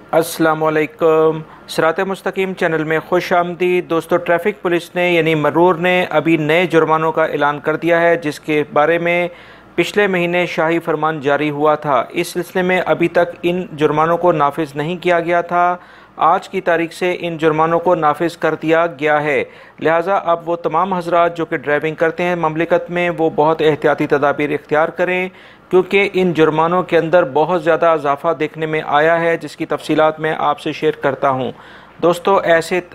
अस्सलामुअलैकुम। सिरात मुस्तकीम चैनल में खुश आमदीद। दोस्तों, ट्रैफिक पुलिस ने यानी मरूर ने अभी नए जुर्मानों का ऐलान कर दिया है, जिसके बारे में पिछले महीने शाही फरमान जारी हुआ था। इस सिलसिले में अभी तक इन जुर्मानों को नाफिज नहीं किया गया था। आज की तारीख से इन जुर्मानों को नाफिज कर दिया गया है। लिहाजा अब वो तमाम हजरात जो कि ड्राइविंग करते हैं ममलिकत में, वो बहुत एहतियाती तदाबीर इख्तियार करें, क्योंकि इन जुर्मानों के अंदर बहुत ज़्यादा इजाफा देखने में आया है, जिसकी तफसीलात मैं आपसे शेयर करता हूँ। दोस्तों,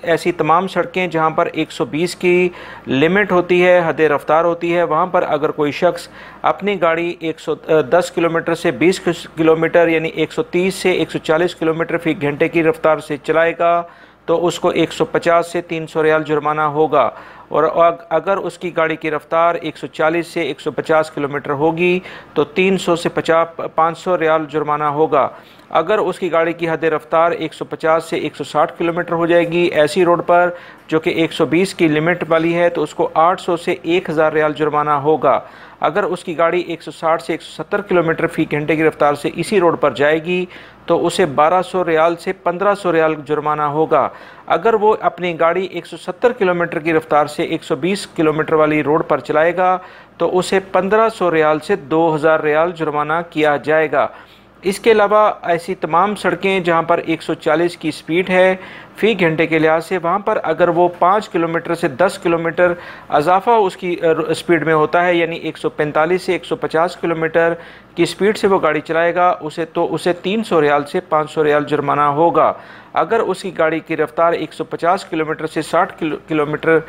ऐसी तमाम सड़कें जहाँ पर 120 की लिमिट होती है, हद रफ्तार होती है, वहाँ पर अगर कोई शख्स अपनी गाड़ी 110 किलोमीटर से 20 किलोमीटर यानी 130 से 140 किलोमीटर फ़ी घंटे की रफ्तार से चलाएगा तो उसको 150 से 300 रियाल जुर्माना होगा। और अगर उसकी गाड़ी की रफ्तार 140 से 150 किलोमीटर होगी तो 300 से 500 रियाल जुर्माना होगा। अगर उसकी गाड़ी की हद रफ्तार 150 से 160 किलोमीटर हो जाएगी ऐसी रोड पर जो कि 120 की लिमिट वाली है, तो उसको 800 से 1000 रियाल जुर्माना होगा। अगर उसकी गाड़ी 160 से 170 किलोमीटर फ़ी घंटे की रफ्तार से इसी रोड पर जाएगी तो उसे 1200 रियाल से 1500 रियाल जुर्माना होगा। अगर वो अपनी गाड़ी 170 किलोमीटर की रफ्तार से 120 किलोमीटर वाली रोड पर चलाएगा तो उसे 1500 रियाल से 2000 रियाल जुर्माना किया जाएगा। इसके अलावा ऐसी तमाम सड़कें जहां पर 140 की स्पीड है फ़ी घंटे के लिहाज से, वहां पर अगर वो 5 किलोमीटर से 10 किलोमीटर इजाफा उसकी स्पीड में होता है, यानी 145 से 150 किलोमीटर की स्पीड से वो गाड़ी चलाएगा उसे 300 रियाल से 500 रियाल जुर्माना होगा। अगर उसकी गाड़ी की रफ्तार 150 किलोमीटर से 60 किलोमीटर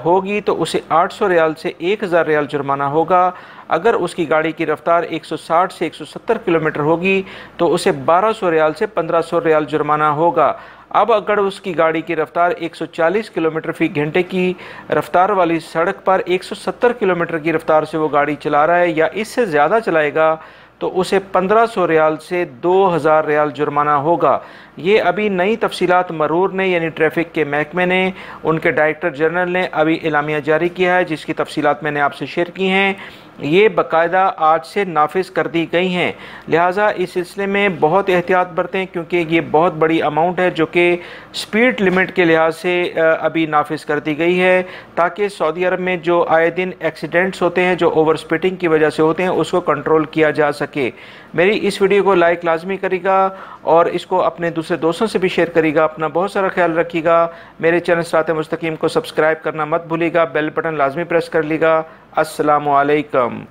होगी तो उसे 800 रियाल से 1000 रियाल जुर्माना होगा। अगर उसकी गाड़ी की रफ्तार 160 से 170 किलोमीटर होगी तो उसे 1200 रियाल से 1500 रियाल जुर्माना होगा। अब अगर उसकी गाड़ी की रफ्तार 140 किलोमीटर फ़ी घंटे की रफ्तार वाली सड़क पर 170 किलोमीटर की रफ्तार से वो गाड़ी चला रहा है या इससे ज़्यादा चलाएगा तो उसे 1500 रियाल से 2000 रियाल जुर्माना होगा। ये अभी नई तफसीलात मरूर ने यानी ट्रैफिक के महकमे ने, उनके डायरेक्टर जनरल ने अभी एलामिया जारी किया है, जिसकी तफसीलात मैंने आपसे शेयर की हैं। ये बाकायदा आज से नाफिज कर दी गई हैं। लिहाजा इस सिलसिले में बहुत एहतियात बरतें, क्योंकि ये बहुत बड़ी अमाउंट है जो कि स्पीड लिमिट के लिहाज से अभी नाफिज कर दी गई है, ताकि सऊदी अरब में जो आए दिन एक्सीडेंट्स होते हैं जो ओवर स्पीडिंग की वजह से होते हैं उसको कंट्रोल किया जा सके। मेरी इस वीडियो को लाइक लाजमी करेगा और इसको अपने दूसरे दोस्तों से भी शेयर करेगा। अपना बहुत सारा ख्याल रखिएगा। मेरे चैनल सिरात मुस्तकीम को सब्सक्राइब करना मत भूलिएगा। बेल बटन लाजमी प्रेस कर लीजिएगा। अस्सलामु अलैकुम।